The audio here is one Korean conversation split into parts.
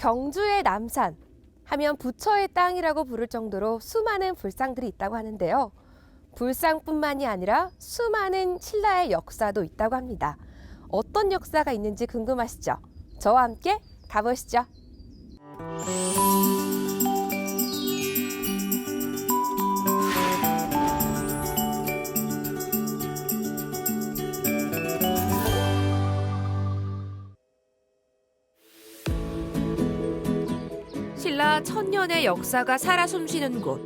경주의 남산 하면 부처의 땅이라고 부를 정도로 수많은 불상들이 있다고 하는데요. 불상뿐만이 아니라 수많은 신라의 역사도 있다고 합니다. 어떤 역사가 있는지 궁금하시죠? 저와 함께 가보시죠. 신라 천년의 역사가 살아 숨쉬는 곳,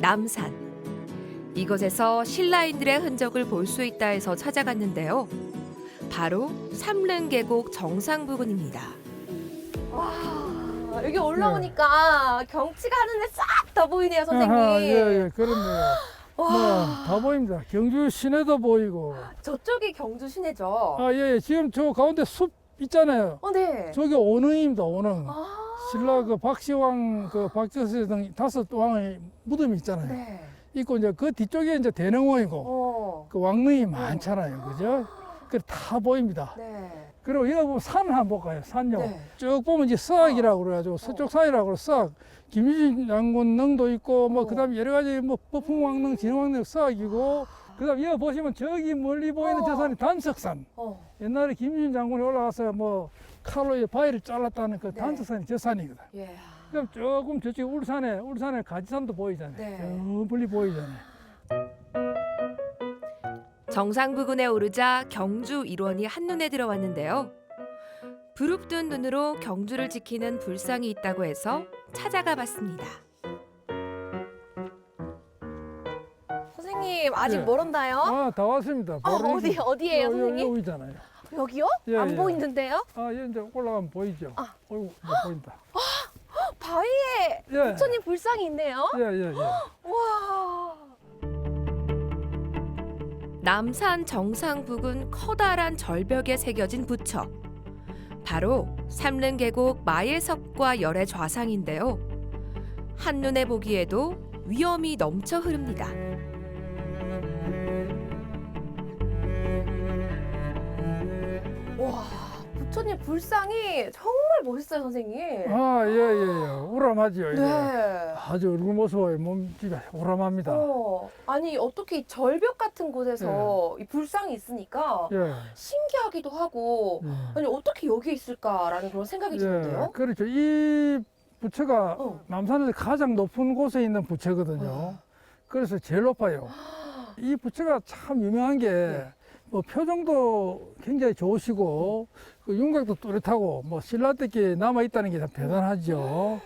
남산. 이곳에서 신라인들의 흔적을 볼 수 있다 해서 찾아갔는데요. 바로 삼릉계곡 정상 부근입니다. 와, 여기 올라오니까 경치가 하늘에 싹 다 보이네요, 선생님. 예, 그렇네요. 와, 다 보입니다. 경주 시내도 보이고. 저쪽이 경주 시내죠? 예, 지금 저 가운데 숲 있잖아요. 네. 저기 원흥입니다, 원흥. 아, 신라 그 박시왕, 그 박저세 등 5왕의 무덤이 있잖아요. 네. 있고 이제 그 뒤쪽에 이제 대릉원이고 그 왕릉이 많잖아요, 그죠? 그 다 보입니다. 네. 그리고 여기 보면 산을 한번 볼까요? 산요. 네. 쭉 보면 이제 서악이라고 그래가지고 서쪽 산이라고 그래 서악. 김유진 장군 능도 있고 뭐 그다음에 여러 가지 뭐 법흥왕릉, 진흥왕릉 서악이고 그다음 여기 보시면 저기 멀리 보이는 저 산이 단석산. 옛날에 김유진 장군이 올라가서 뭐 칼로 바위를 잘랐다는 그 단석산이 저 산이거든. 예. 그럼 조금 저쪽 울산에 가지산도 보이잖아요. 네. 저 멀리 보이잖아요. 정상 부근에 오르자 경주 일원이 한눈에 들어왔는데요. 부릅뜬 눈으로 경주를 지키는 불상이 있다고 해서 찾아가 봤습니다. 선생님, 아직 예. 멀었나요? 다 왔습니다. 바로 어디예요, 선생님? 여기잖아요. 여기요? 예, 안 예. 보이는데요? 여기 이제 올라가면 보이죠. 어이구, 못 보인다. 바위에 예. 부처님 불상이 있네요. 예. 와. 남산 정상 부근 커다란 절벽에 새겨진 부처. 바로 삼릉계곡 마예석과 열의 좌상인데요. 한눈에 보기에도 위엄이 넘쳐 흐릅니다. 와, 부처님 불상이 정말 멋있어요, 선생님. 예. 우람하죠. 이게. 네. 아주 얼굴 모습이 몸집이 우람합니다. 아니 어떻게 이 절벽 같은 곳에서 이 불상이 있으니까 예. 신기하기도 하고 아니 어떻게 여기 있을까라는 그런 생각이 드는데요. 그렇죠. 이 부처가 어. 남산에서 가장 높은 곳에 있는 부처거든요. 그래서 제일 높아요. 이 부처가 참 유명한 게 뭐 표정도 굉장히 좋으시고 그 윤곽도 뚜렷하고 뭐 신라 때께 남아 있다는 게 참 대단하죠.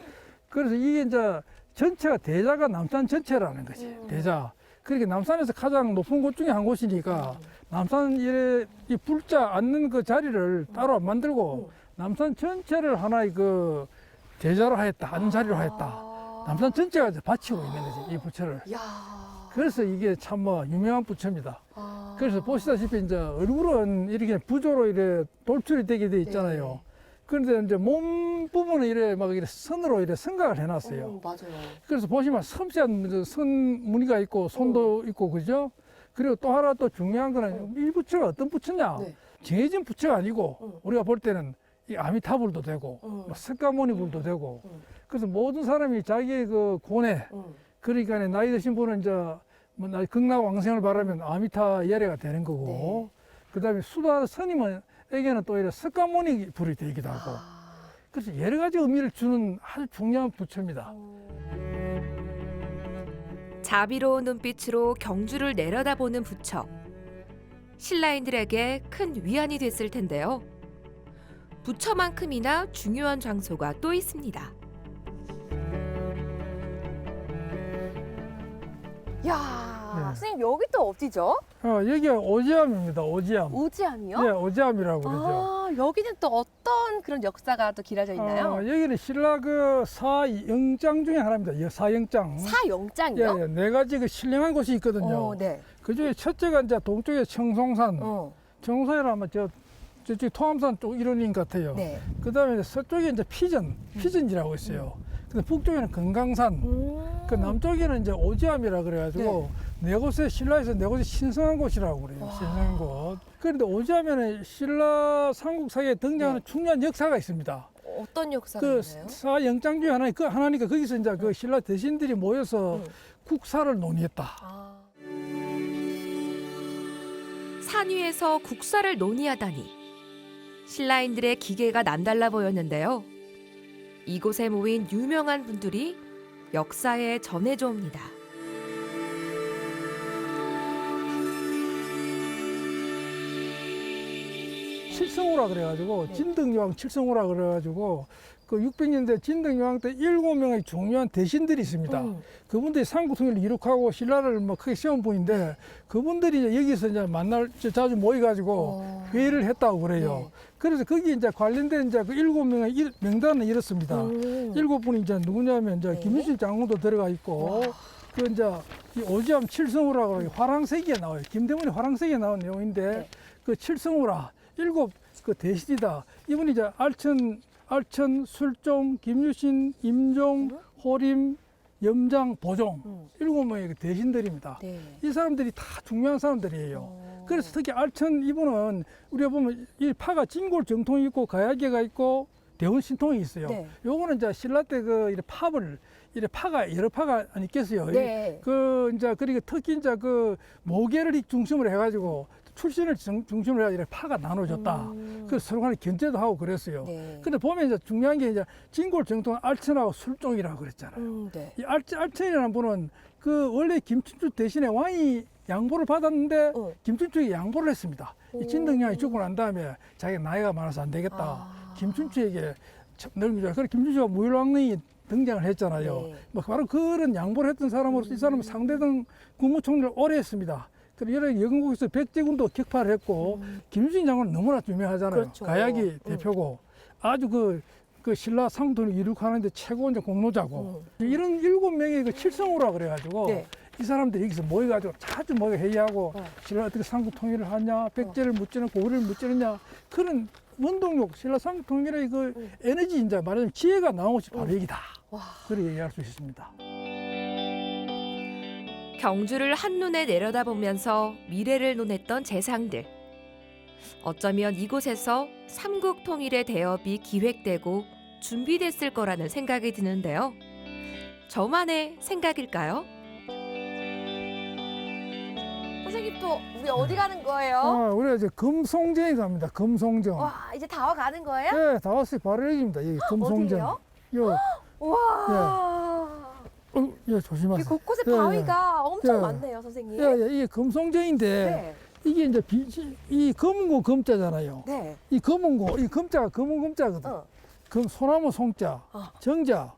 그래서 이게 이제 전체가 대자가 남산 전체라는 거지. 대자. 그렇게 남산에서 가장 높은 곳 중에 한 곳이니까 남산 이 불자 앉는 그 자리를 따로 안 만들고 남산 전체를 하나의 그 대자로 하였다. 앉는 자리로 하였다. 남산 전체가 이제 바치고 있는 거지. 이 부처를. 야. 그래서 이게 참 뭐 유명한 부처입니다. 그래서 보시다시피 이제 얼굴은 이렇게 부조로 이래 돌출이 되게 돼 있잖아요. 그런데 이제 몸 부분은 이래 막 이래 선으로 이래 생각을 해놨어요. 맞아요. 그래서 보시면 섬세한 선 무늬가 있고 손도 있고 그죠? 그리고 또 하나 또 중요한 거는 이 부처가 어떤 부처냐? 정해진 부처가 아니고 우리가 볼 때는 이 아미타불도 되고 뭐 석가모니불도 되고 그래서 모든 사람이 자기의 그 고뇌 그러니까 나이 드신 분은 이제 뭐 극락왕생을 바라면 아미타 예례가 되는 거고 그다음에 수다 스님에게는 또 이래 석가모니 불이 되기도 하고 그래서 여러 가지 의미를 주는 아주 중요한 부처입니다. 자비로운 눈빛으로 경주를 내려다보는 부처. 신라인들에게 큰 위안이 됐을 텐데요. 부처만큼이나 중요한 장소가 또 있습니다. 야, 선생님 여기 또 어디죠? 여기가 오지암입니다. 오지암. 오지암이요? 네, 오지암이라고 그러죠. 아, 여기는 또 어떤 그런 역사가 또 길어져 있나요? 여기는 신라 그 사영장 중에 하나입니다. 사영장. 사영장이요? 예, 네 가지 그 신령한 곳이 있거든요. 네. 그 중에 첫째가 이제 동쪽에 청송산. 청송산이라 하면 저쪽 토암산 쪽 이런 같아요. 네. 그 다음에 서쪽에 이제 피전이라고 있어요. 근데 북쪽에는 금강산, 그 남쪽에는 이제 오지암이라 그래가지고 네 곳에 신라에서 네 곳이 신성한 곳이라고 그래요. 신성한 곳. 그런데 오지암에는 신라 삼국사에 등장하는 중요한 역사가 있습니다. 어떤 역사가 그 있나요? 사영장 중에 하나니까 거기서 이제 그 신라 대신들이 모여서 국사를 논의했다. 아, 산 위에서 국사를 논의하다니 신라인들의 기계가 남달라 보였는데요. 이곳에 모인 유명한 분들이 역사에 전해져 옵니다. 칠성우라 그래가지고 네. 진덕여왕 칠성우라 그래가지고 그 600년대 진덕여왕 때 7명의 중요한 대신들이 있습니다. 그분들이 삼국통일을 이룩하고 신라를 뭐 크게 세운 분인데 그분들이 이제 여기서 이제 자주 모여가지고 회의를 했다고 그래요. 네. 그래서 거기 이제 관련된 이제 그 7명의 명단을 이렇습니다. 7분이 이제 누구냐면 이제 네. 김유신 장군도 들어가 있고 그 이제 이 오지암 칠성우라고 화랑세기에 나와요. 김대문이 화랑세기에 나온 내용인데 네. 그 칠성우라 7 그 대신이다. 이분이 이제 알천, 술종, 김유신, 임종, 호림, 염장, 보종 7명의 그 대신들입니다. 네. 이 사람들이 다 중요한 사람들이에요. 그래서 특히 알천 이분은 우리가 보면 이 파가 진골 정통이 있고 가야계가 있고 대원 신통이 있어요. 네. 요거는 이제 신라 때 그 이래 팝을 이래 파가 여러 파가 아니겠어요. 네. 그 이제 그리고 특히 이제 그 모계를 중심으로 해가지고 출신을 중심으로 해서 이래 파가 나눠졌다. 그래서 서로 간에 견제도 하고 그랬어요. 네. 근데 보면 이제 중요한 게 이제 진골 정통은 알천하고 술종이라고 그랬잖아요. 네. 이 알천이라는 분은 그 원래 김춘추 대신에 왕이 양보를 받았는데 김춘추에게 양보를 했습니다. 이 진덕여왕이 죽고 난 다음에 자기가 나이가 많아서 안 되겠다. 김춘추에게 넘기자. 그래서 김춘추가 무일왕릉이 등장을 했잖아요. 네. 뭐 바로 그런 양보를 했던 사람으로서 이 사람은 상대등 국무총리를 오래 했습니다. 그리고 여러 영국에서 백제군도 격파를 했고 김유신 장군은 너무나 유명하잖아요. 그렇죠. 가야기 대표고 아주 그 신라 상도를 이룩하는데 최고 이제 공로자고 이런 7명의 그 칠성우라 그래가지고 네. 이 사람들이 여기서 모여가지고 자주 모여 회의하고 신라 어떻게 삼국 통일을 하냐, 백제를 무찌는 고구려를 무찌느냐 그런 원동력, 신라 삼국 통일의 그 에너지 이제 말하자면 지혜가 나온 것이 바로 여기다. 그렇게 얘기할 수 있습니다. 경주를 한눈에 내려다보면서 미래를 논했던 재상들. 어쩌면 이곳에서 삼국 통일의 대업이 기획되고 준비됐을 거라는 생각이 드는데요. 저만의 생각일까요? 선생님 또 우리 어디 가는 거예요? 우리가 이제 금송정에 갑니다. 금송정. 와, 이제 다 와가는 거예요? 네, 다 왔어요. 바로 여기입니다. 여기 금송정. 어디예요? 요, 와. 예, 조심하세요. 이 곳곳에 예, 바위가 엄청 예. 많네요, 선생님. 이게 금송정인데 네. 이게 이제 이 검은고 검자잖아요. 네. 이 검은고, 이 검자가 검은 검자거든. 소나무 송자, 정자.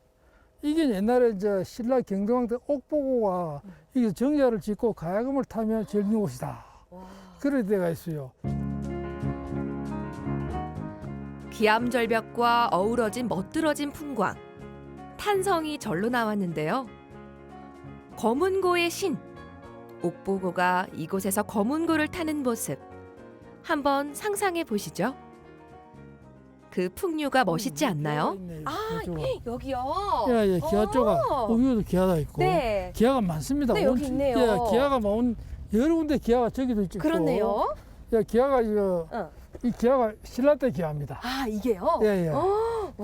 이게 옛날에 이제 신라 경동왕 때 옥보고가 이게 정자를 짓고 가야금을 타며 즐긴 곳이다. 그런 데가 있어요. 기암절벽과 어우러진 멋들어진 풍광. 탄성이 절로 나왔는데요. 검은고의 신. 옥보고가 이곳에서 검은고를 타는 모습. 한번 상상해 보시죠. 그 풍류가 멋있지 않나요? 여기요. 예, 기아 조각. 여기도 기아가 있고. 네. 기아가 많습니다. 네, 여기 있네요. 예, 기아가 많은 여러 군데 기아가 저기도 있고. 그렇네요. 예, 기아가 이 기아가 신라 때 기아입니다. 아, 이게요? 예.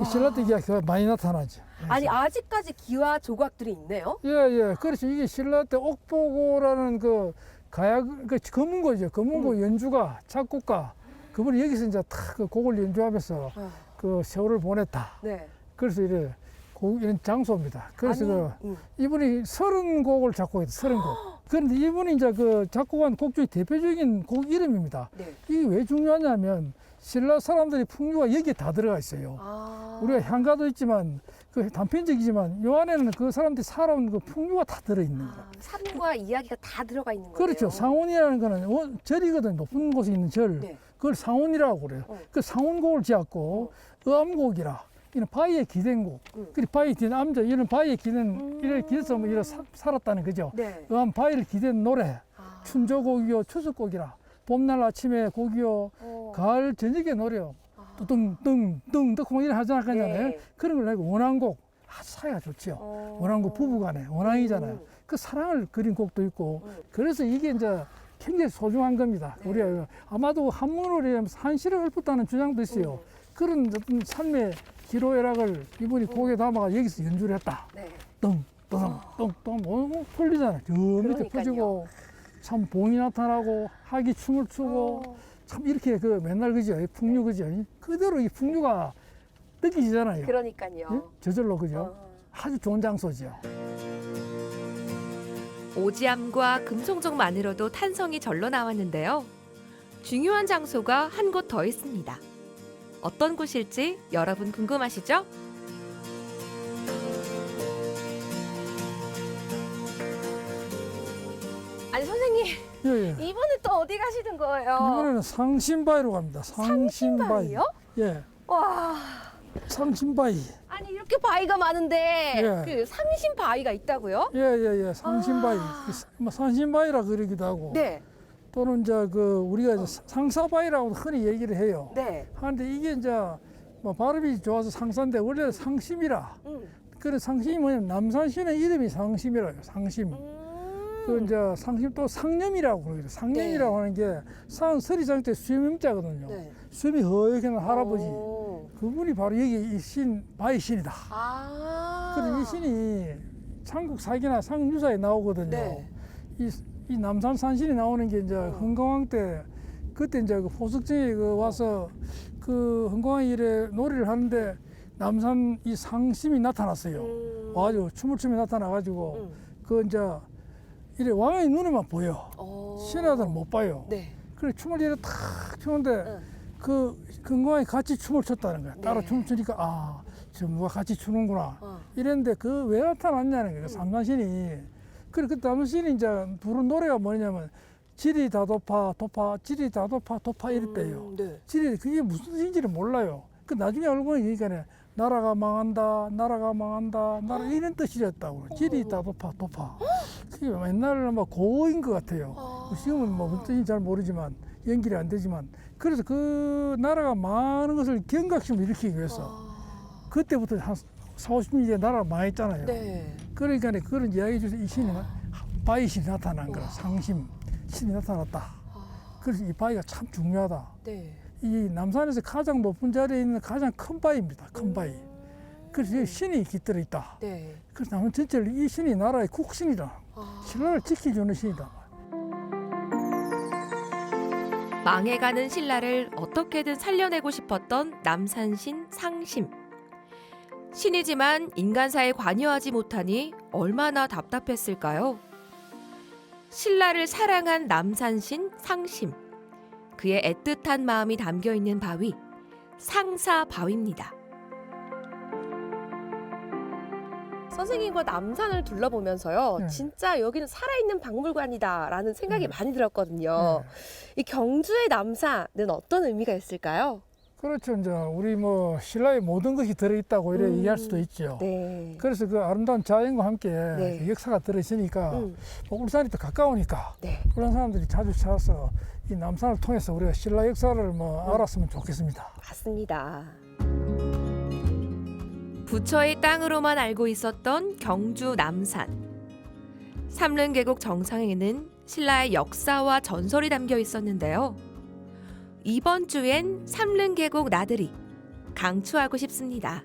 이 신라 때 기아가 많이 나타나죠. 아니, 아직까지 기와 조각들이 있네요? 예. 그렇죠. 이게 신라 때 옥보고라는 그 검은고죠. 검은고 연주가, 작곡가. 그분이 여기서 이제 탁그 곡을 연주하면서 그 세월을 보냈다. 네. 그래서 이런 장소입니다. 그래서 이분이 30곡을 작곡했어요. 30곡. 그런데 이분이 이제 그 작곡한 곡 중에 대표적인 곡 이름입니다. 네. 이게 왜 중요하냐면 신라 사람들의 풍류가 여기에 다 들어가 있어요. 우리가 향가도 있지만 그 단편적이지만 요 안에는 그 사람들이 살아온 그 풍류가 다 들어있는 거예요. 삶과 이야기가 다 들어가 있는 거예요. 그렇죠. 상원이라는 거는 절이거든. 높은 곳에 있는 절. 네. 그걸 상원이라고 그래요. 그 상원곡을 지었고 음곡이라 이는 바위에 기댄 곡. 그리고 바위에 기댄 암자 이런 바위에 기댄 이를 기대서 뭐 이런 살았다는 거죠. 네. 바위를 기댄 노래. 춘조곡이요, 추석곡이라. 봄날 아침에 곡이요, 가을 저녁에 노래요. 또 뜬 이런 하잖아요. 네. 그런 걸 내고 원앙곡. 아주 사이가 좋지요. 원앙곡 부부간에 원앙이잖아요. 그 사랑을 그린 곡도 있고. 그래서 이게 이제 굉장히 소중한 겁니다. 우리가 아마도 한문으로 하면 한시를 읊었다는 주장도 있어요. 그런 어떤 삶의 기로애락을 이분이 곡에 담아가 여기서 연주를 했다. 네. 똥똥똥똥똥 풀리잖아. 저 밑에 그러니까요. 퍼지고 참 봉이 나타나고 하기 춤을 추고 어. 참 이렇게 그 맨날 그죠? 풍류 그죠? 그대로 이 풍류가 느끼시잖아요. 그러니까요. 예? 저절로 그죠? 어. 아주 좋은 장소죠. 오지암과 금송정만으로도 탄성이 절로 나왔는데요. 중요한 장소가 한 곳 더 있습니다. 어떤 곳일지 여러분 궁금하시죠? 아니 선생님 예, 예. 이번에 또 어디 가시는 거예요? 이번에는 상심바위로 갑니다. 상심바위. 상심바위요? 예, 와. 상심바위. 아니 이렇게 바위가 많은데 예. 그 상심 바위가 있다고요? 예, 상심바위. 아. 뭐 산심바위라 그러기도 하고. 네. 또는 이제 그 우리가 이제 상사바위라고 흔히 얘기를 해요. 네. 하는데 이게 이제 뭐 발음이 좋아서 상사인데 원래 상심이라. 그래 상심이 뭐냐면 남산시는 이름이 상심이라요. 상심. 그 이제 상심 또 상념이라고 그러거든요. 상념이라고 하는 게 서리장때 수염자거든요. 네. 수염이 허옇게 난 할아버지. 오. 그분이 바로 여기 이 신 바위신이다. 아. 그래서 이 신이 삼국사기나 상유사에 나오거든요. 네. 이 남산 산신이 나오는 게 이제 흥공왕 때 그때 이제 그 포석정에 그 와서 그 흥공왕 이래 놀이를 하는데 남산 이 상심이 나타났어요. 와가지고 춤을 추며 나타나가지고 그 이제 이래 왕의 눈에만 보여. 신하들은 못 봐요. 네. 그래 춤을 이래 탁 추는데 응. 그 흥공왕이 같이 춤을 췄다는 거야. 따라 네. 춤을 추니까 아, 저 누가 같이 추는구나. 어. 이랬는데 그 왜 나타났냐는 거예요. 삼산신이. 그래 그 삼산신이 이제 부른 노래가 뭐냐면 지리 다도파 도파 지리 다도파 도파 이랬대요. 네. 지리 그게 무슨 뜻인지를 몰라요. 그 나중에 알고 보니까 나라가 망한다, 나라가 망한다, 나라 이런 뜻이었다고. 지리 다도파 도파. 그게 옛날에 뭐 고어인 것 같아요. 지금은 뭐 무슨 뜻인지 잘 모르지만 연결이 안 되지만 그래서 그 나라가 망하는 것을 경각심을 일으키기 위해서 그때부터 한 40년 이제 나라가 망했잖아요. 네. 그러니까 그런 이야기 중에서 이 신이 바위신이 나타난 거라. 상심 신이 나타났다. 그래서 이 바위가 참 중요하다. 네. 이 남산에서 가장 높은 자리에 있는 가장 큰 바위입니다. 큰 바위. 그래서 여기 신이 깃들어 있다. 네. 그래서 남은 전체를 이 신이 나라의 국신이다. 신라를 지켜주는 신이다. 망해가는 신라를 어떻게든 살려내고 싶었던 남산신 상심. 신이지만 인간사에 관여하지 못하니 얼마나 답답했을까요? 신라를 사랑한 남산신 상심. 그의 애틋한 마음이 담겨 있는 바위, 상사바위입니다. 선생님과 남산을 둘러보면서요. 네. 진짜 여기는 살아있는 박물관이다라는 생각이 많이 들었거든요. 네. 이 경주의 남산은 어떤 의미가 있을까요? 그렇죠. 이제 우리 뭐 신라의 모든 것이 들어있다고 이래 얘기할 수도 있죠. 네. 그래서 그 아름다운 자연과 함께 네. 역사가 들어있으니까 음. 뭐 울산이 더 가까우니까 네. 그런 사람들이 자주 찾아서 이 남산을 통해서 우리가 신라 역사를 뭐 알았으면 좋겠습니다. 맞습니다. 부처의 땅으로만 알고 있었던 경주 남산. 삼릉계곡 정상에는 신라의 역사와 전설이 담겨 있었는데요. 이번 주엔 삼릉계곡 나들이 강추하고 싶습니다.